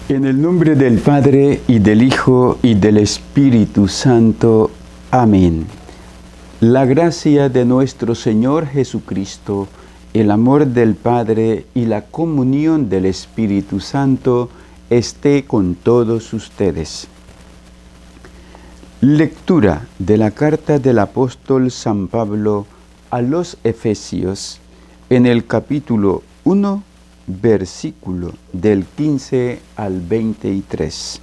En el nombre del Padre, y del Hijo, y del Espíritu Santo. Amén. La gracia de nuestro Señor Jesucristo, el amor del Padre y la comunión del Espíritu Santo esté con todos ustedes. Lectura de la carta del apóstol San Pablo a los Efesios, en el capítulo 1, versículo del 15 al 23.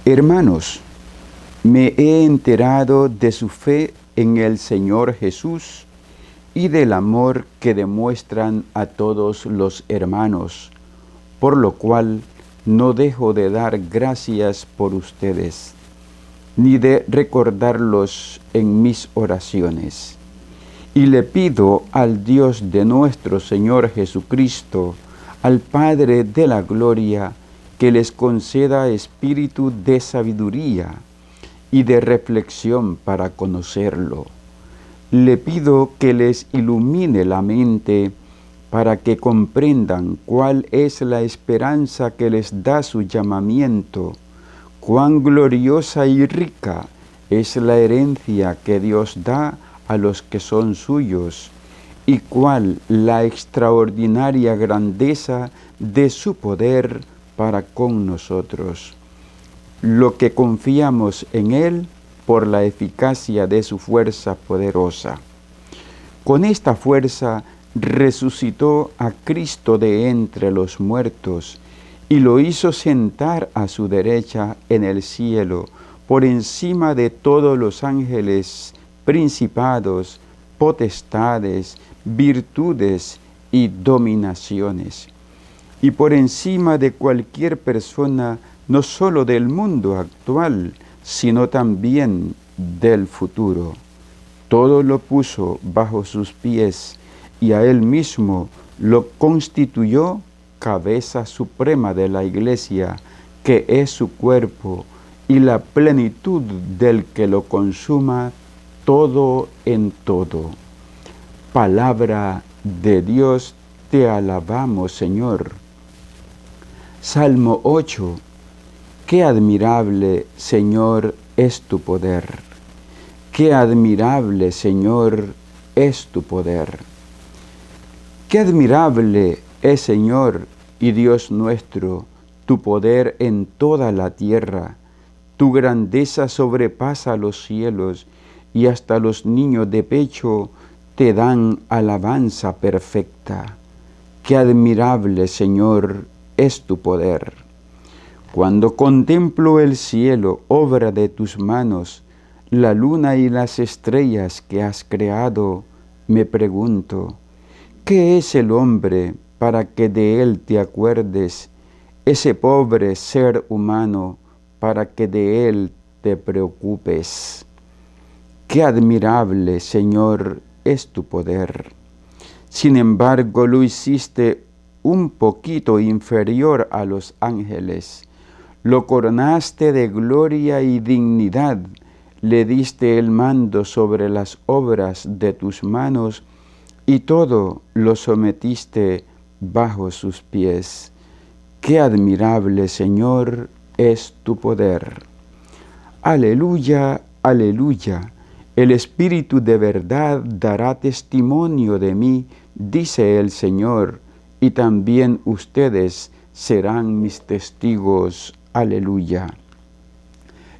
Hermanos, me he enterado de su fe en el Señor Jesús y del amor que demuestran a todos los hermanos, por lo cual no dejo de dar gracias por ustedes, ni de recordarlos en mis oraciones. Y le pido al Dios de nuestro Señor Jesucristo, al Padre de la gloria, que les conceda espíritu de sabiduría y de reflexión para conocerlo. Le pido que les ilumine la mente para que comprendan cuál es la esperanza que les da su llamamiento, cuán gloriosa y rica es la herencia que Dios da a los que son suyos, y cuál la extraordinaria grandeza de su poder para con nosotros, lo que confiamos en Él por la eficacia de su fuerza poderosa. Con esta fuerza resucitó a Cristo de entre los muertos y lo hizo sentar a su derecha en el cielo, por encima de todos los ángeles, principados, potestades, virtudes y dominaciones, y por encima de cualquier persona, no solo del mundo actual, sino también del futuro. Todo lo puso bajo sus pies, y a él mismo lo constituyó cabeza suprema de la Iglesia, que es su cuerpo, y la plenitud del que lo consuma todo en todo. Palabra de Dios, te alabamos, Señor. Salmo 8. Qué admirable, Señor, es tu poder. Qué admirable, Señor, es tu poder. Qué admirable es, Señor y Dios nuestro, tu poder en toda la tierra. Tu grandeza sobrepasa los cielos, y hasta los niños de pecho te dan alabanza perfecta. Qué admirable, Señor, es tu poder. Cuando contemplo el cielo, obra de tus manos, la luna y las estrellas que has creado, me pregunto, ¿qué es el hombre para que de él te acuerdes? Ese pobre ser humano para que de él te preocupes. Qué admirable, Señor, es tu poder. Sin embargo, lo hiciste un poquito inferior a los ángeles. Lo coronaste de gloria y dignidad. Le diste el mando sobre las obras de tus manos y todo lo sometiste bajo sus pies. Qué admirable, Señor, es tu poder. Aleluya, aleluya. El Espíritu de verdad dará testimonio de mí, dice el Señor, y también ustedes serán mis testigos. Aleluya.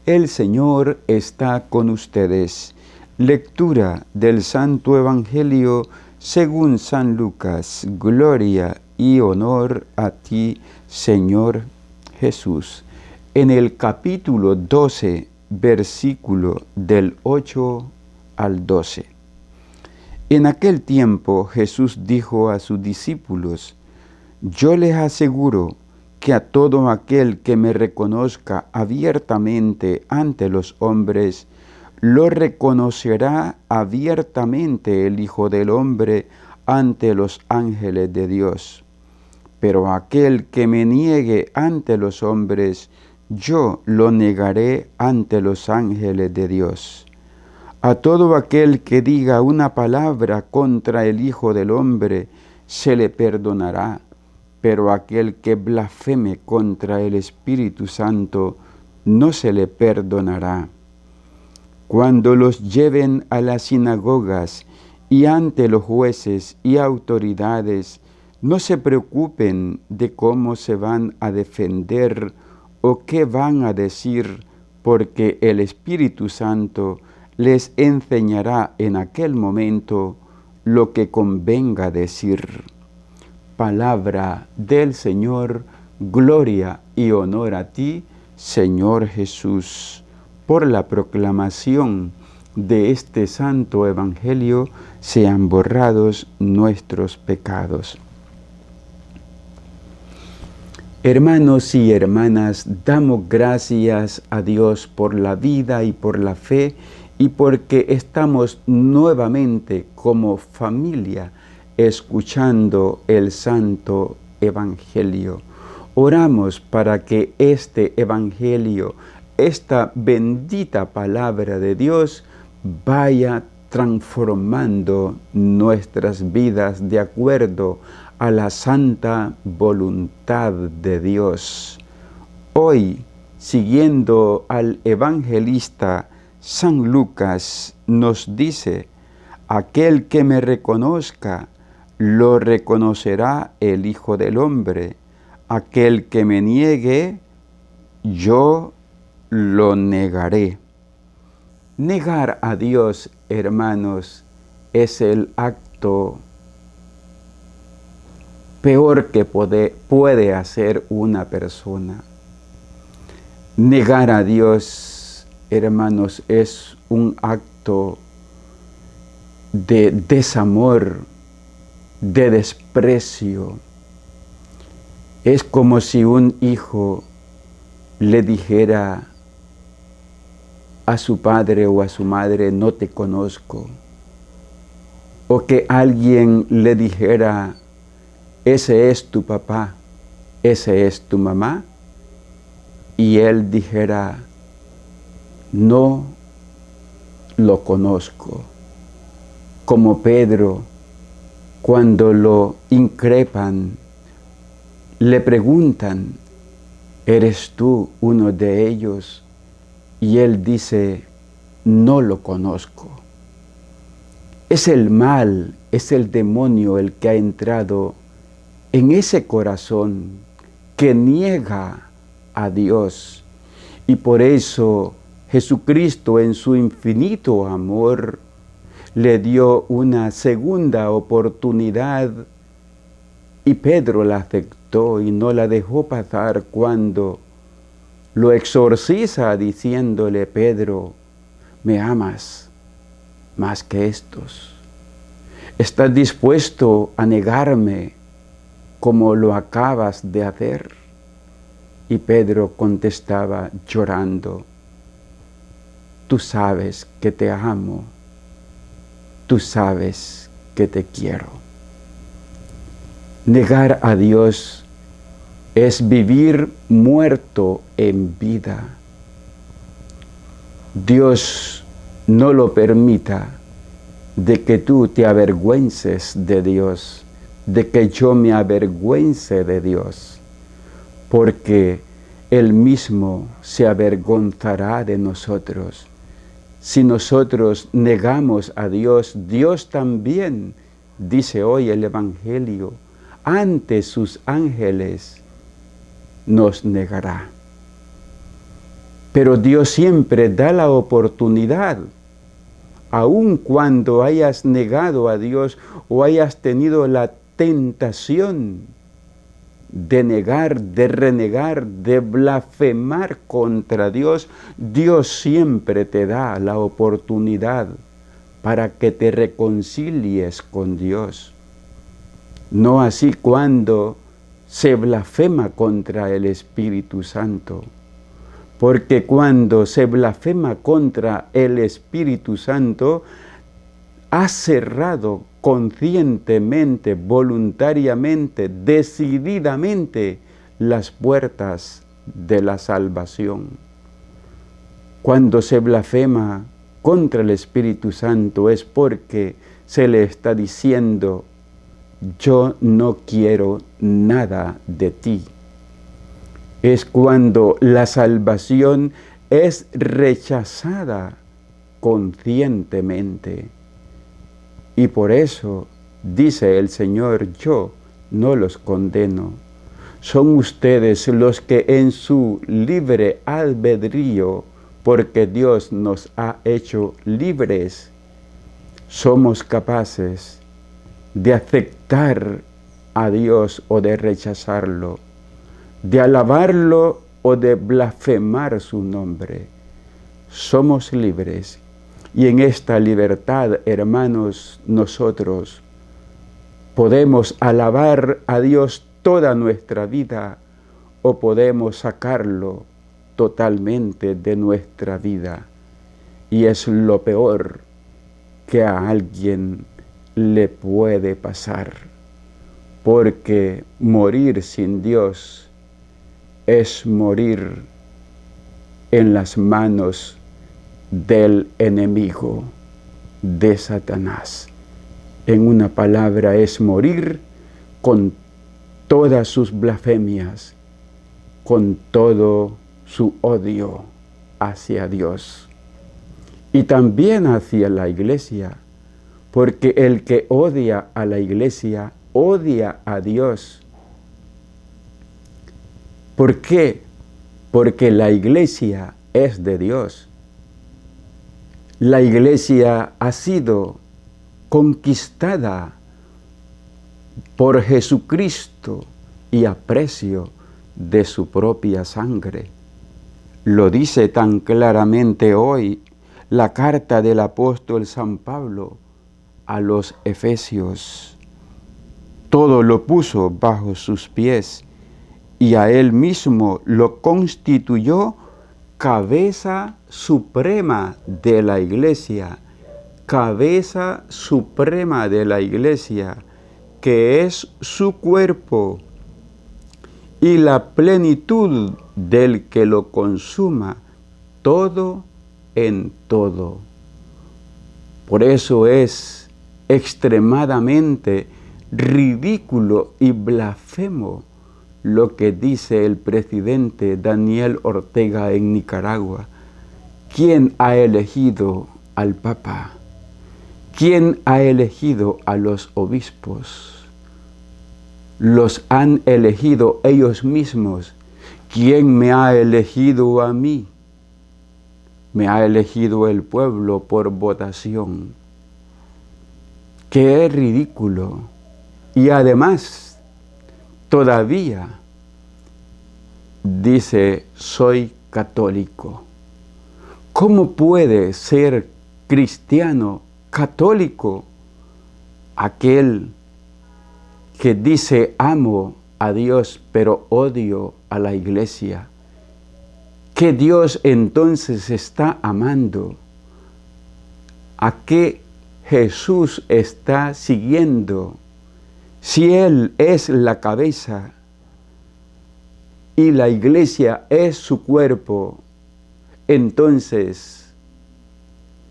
El Señor está con ustedes. Lectura del Santo Evangelio según San Lucas. Gloria y honor a ti, Señor Jesús. En el capítulo 12, versículo del 8 al 12. En aquel tiempo Jesús dijo a sus discípulos: yo les aseguro que a todo aquel que me reconozca abiertamente ante los hombres, lo reconocerá abiertamente el Hijo del Hombre ante los ángeles de Dios. Pero aquel que me niegue ante los hombres, yo lo negaré ante los ángeles de Dios. A todo aquel que diga una palabra contra el Hijo del Hombre, se le perdonará, pero aquel que blasfeme contra el Espíritu Santo no se le perdonará. Cuando los lleven a las sinagogas y ante los jueces y autoridades, no se preocupen de cómo se van a defender o qué van a decir, porque el Espíritu Santo les enseñará en aquel momento lo que convenga decir. Palabra del Señor, gloria y honor a ti, Señor Jesús. Por la proclamación de este santo evangelio sean borrados nuestros pecados. Hermanos y hermanas, damos gracias a Dios por la vida y por la fe y porque estamos nuevamente como familia escuchando el santo evangelio. Oramos para que este evangelio, esta bendita palabra de Dios, vaya transformando nuestras vidas de acuerdo a la santa voluntad de Dios. Hoy, siguiendo al evangelista San Lucas, nos dice: aquel que me reconozca, lo reconocerá el Hijo del Hombre. Aquel que me niegue, yo lo negaré. Negar a Dios, hermanos, es el acto peor que puede hacer una persona. Negar a Dios, hermanos, es un acto de desamor, de desprecio. Es como si un hijo le dijera a su padre o a su madre: no te conozco. O que alguien le dijera: ese es tu papá, ese es tu mamá. Y él dijera: no lo conozco. Como Pedro, cuando lo increpan, le preguntan: ¿eres tú uno de ellos? Y él dice: no lo conozco. Es el mal, es el demonio el que ha entrado en ese corazón que niega a Dios. Y por eso Jesucristo, en su infinito amor, le dio una segunda oportunidad y Pedro la aceptó y no la dejó pasar cuando lo exorciza diciéndole: Pedro, ¿me amas más que estos? ¿Estás dispuesto a negarme como lo acabas de hacer? Y Pedro contestaba llorando: tú sabes que te amo, tú sabes que te quiero. Negar a Dios es vivir muerto en vida. Dios no lo permita de que tú te avergüences de Dios, de que yo me avergüence de Dios, porque Él mismo se avergonzará de nosotros. Si nosotros negamos a Dios, Dios también, dice hoy el Evangelio, ante sus ángeles nos negará. Pero Dios siempre da la oportunidad, aun cuando hayas negado a Dios o hayas tenido la tentación de negar, de renegar, de blasfemar contra Dios, Dios siempre te da la oportunidad para que te reconcilies con Dios. No así cuando se blasfema contra el Espíritu Santo, porque cuando se blasfema contra el Espíritu Santo, ha cerrado conscientemente, voluntariamente, decididamente las puertas de la salvación. Cuando se blasfema contra el Espíritu Santo es porque se le está diciendo: yo no quiero nada de ti. Es cuando la salvación es rechazada conscientemente. Y por eso dice el Señor, yo no los condeno. Son ustedes los que en su libre albedrío, porque Dios nos ha hecho libres, somos capaces de aceptar a Dios o de rechazarlo, de alabarlo o de blasfemar su nombre. Somos libres. Y en esta libertad, hermanos, nosotros podemos alabar a Dios toda nuestra vida o podemos sacarlo totalmente de nuestra vida. Y es lo peor que a alguien le puede pasar, porque morir sin Dios es morir en las manos del enemigo, de Satanás. En una palabra, es morir con todas sus blasfemias, con todo su odio hacia Dios y también hacia la iglesia, porque el que odia a la iglesia odia a Dios. ¿Por qué? Porque la iglesia es de Dios. La iglesia ha sido conquistada por Jesucristo y a precio de su propia sangre. Lo dice tan claramente hoy la carta del apóstol San Pablo a los Efesios. Todo lo puso bajo sus pies y a él mismo lo constituyó cabeza suprema de la iglesia, cabeza suprema de la iglesia, que es su cuerpo, y la plenitud del que lo consuma, todo en todo. Por eso es extremadamente ridículo y blasfemo lo que dice el presidente Daniel Ortega en Nicaragua. ¿Quién ha elegido al Papa? ¿Quién ha elegido a los obispos? Los han elegido ellos mismos. ¿Quién me ha elegido a mí? Me ha elegido el pueblo por votación. ¡Qué ridículo! Y además, todavía dice, soy católico. ¿Cómo puede ser cristiano católico aquel que dice amo a Dios pero odio a la iglesia? ¿Qué Dios entonces está amando? ¿A qué Jesús está siguiendo? Si Él es la cabeza y la iglesia es su cuerpo, entonces,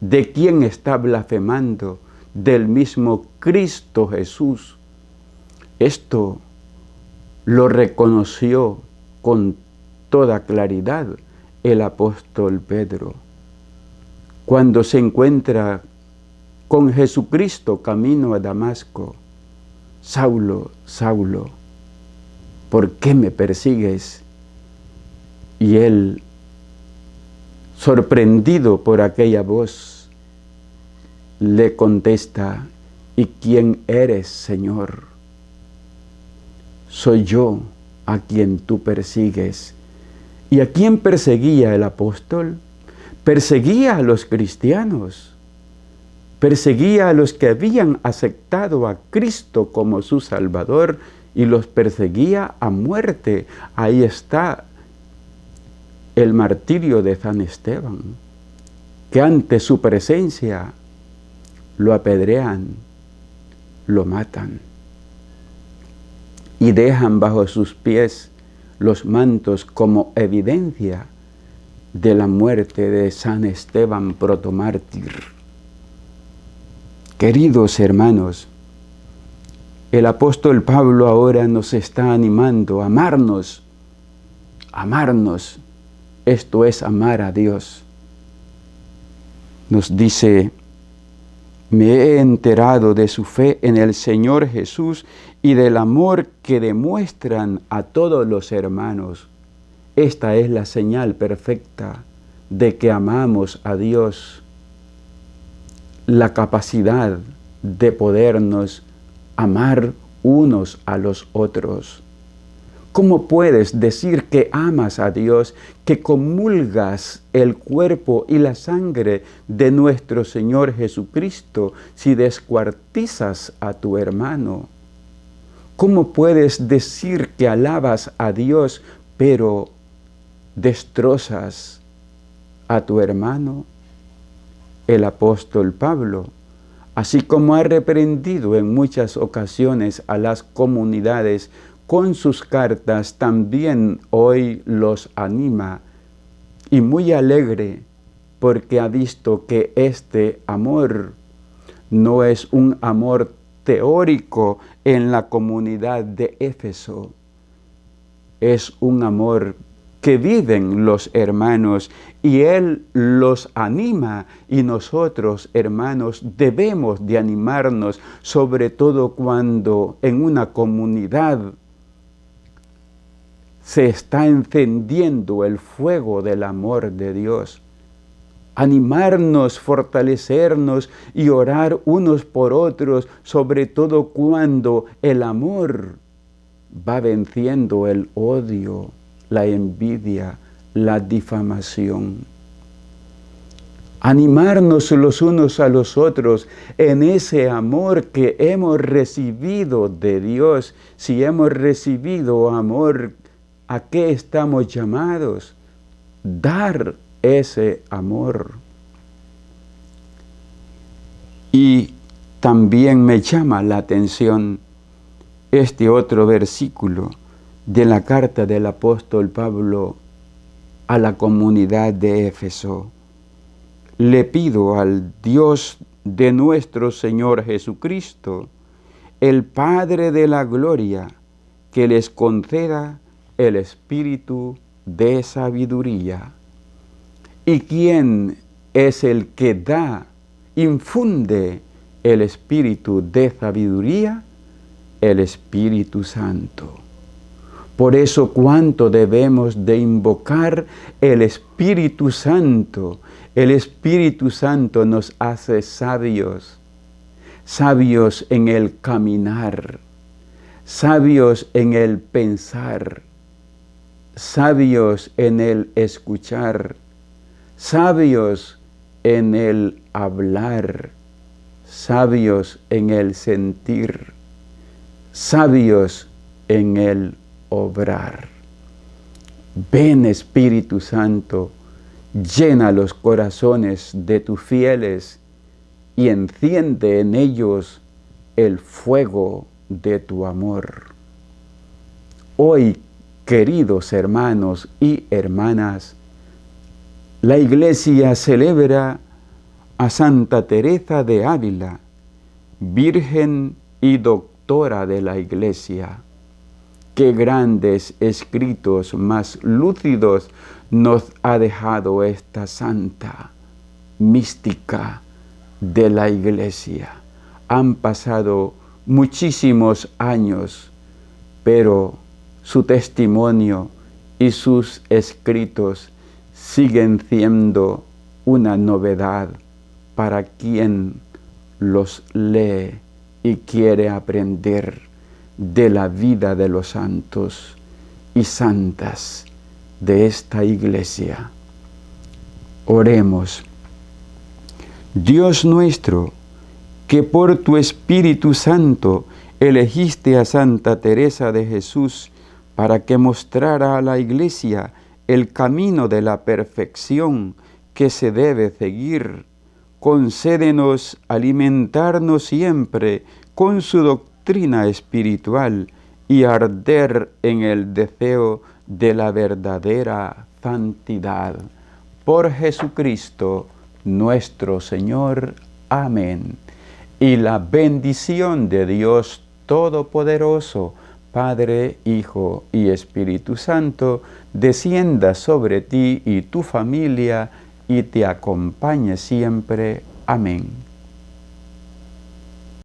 ¿de quién está blasfemando? Del mismo Cristo Jesús. Esto lo reconoció con toda claridad el apóstol Pedro, cuando se encuentra con Jesucristo camino a Damasco. Saulo, Saulo, ¿por qué me persigues? Y él, sorprendido por aquella voz, le contesta, ¿y quién eres, Señor? Soy yo a quien tú persigues. ¿Y a quién perseguía el apóstol? Perseguía a los cristianos. Perseguía a los que habían aceptado a Cristo como su Salvador y los perseguía a muerte. Ahí está el martirio de San Esteban, que ante su presencia lo apedrean, lo matan y dejan bajo sus pies los mantos como evidencia de la muerte de San Esteban protomártir. Queridos hermanos, El apóstol Pablo ahora nos está animando a amarnos, amarnos. Esto es amar a Dios. Nos dice: me he enterado de su fe en el Señor Jesús y del amor que demuestran a todos los hermanos. Esta es la señal perfecta de que amamos a Dios, la capacidad de podernos amar unos a los otros. ¿Cómo puedes decir que amas a Dios, que comulgas el cuerpo y la sangre de nuestro Señor Jesucristo si descuartizas a tu hermano? ¿Cómo puedes decir que alabas a Dios, pero destrozas a tu hermano? El apóstol Pablo, así como ha reprendido en muchas ocasiones a las comunidades con sus cartas, también hoy los anima, y muy alegre porque ha visto que este amor no es un amor teórico en la comunidad de Éfeso, es un amor que viven los hermanos y Él los anima, y nosotros, hermanos, debemos de animarnos, sobre todo cuando en una comunidad se está encendiendo el fuego del amor de Dios. Animarnos, fortalecernos y orar unos por otros, sobre todo cuando el amor va venciendo el odio, la envidia, la difamación. Animarnos los unos a los otros en ese amor que hemos recibido de Dios. Si hemos recibido amor, ¿a qué estamos llamados? Dar ese amor. Y también me llama la atención este otro versículo de la carta del apóstol Pablo a la comunidad de Éfeso. Le pido al Dios de nuestro Señor Jesucristo, el Padre de la gloria, que les conceda el espíritu de sabiduría. ¿Y quién es el que da, infunde el espíritu de sabiduría? El Espíritu Santo. Por eso cuánto debemos de invocar el Espíritu Santo. El Espíritu Santo nos hace sabios, sabios en el caminar, sabios en el pensar, sabios en el escuchar, sabios en el hablar, sabios en el sentir, sabios en el obrar. Ven, Espíritu Santo, llena los corazones de tus fieles y enciende en ellos el fuego de tu amor. Hoy, queridos hermanos y hermanas, la Iglesia celebra a Santa Teresa de Ávila, Virgen y Doctora de la Iglesia. Qué grandes escritos más lúcidos nos ha dejado esta santa mística de la Iglesia. Han pasado muchísimos años, pero su testimonio y sus escritos siguen siendo una novedad para quien los lee y quiere aprender de la vida de los santos y santas de esta Iglesia. Oremos. Dios nuestro, que por tu Espíritu Santo elegiste a Santa Teresa de Jesús para que mostrara a la Iglesia el camino de la perfección que se debe seguir, concédenos alimentarnos siempre con su doctrina espiritual y arder en el deseo de la verdadera santidad. Por Jesucristo nuestro Señor. Amén. Y la bendición de Dios Todopoderoso, Padre, Hijo y Espíritu Santo, descienda sobre ti y tu familia y te acompañe siempre. Amén.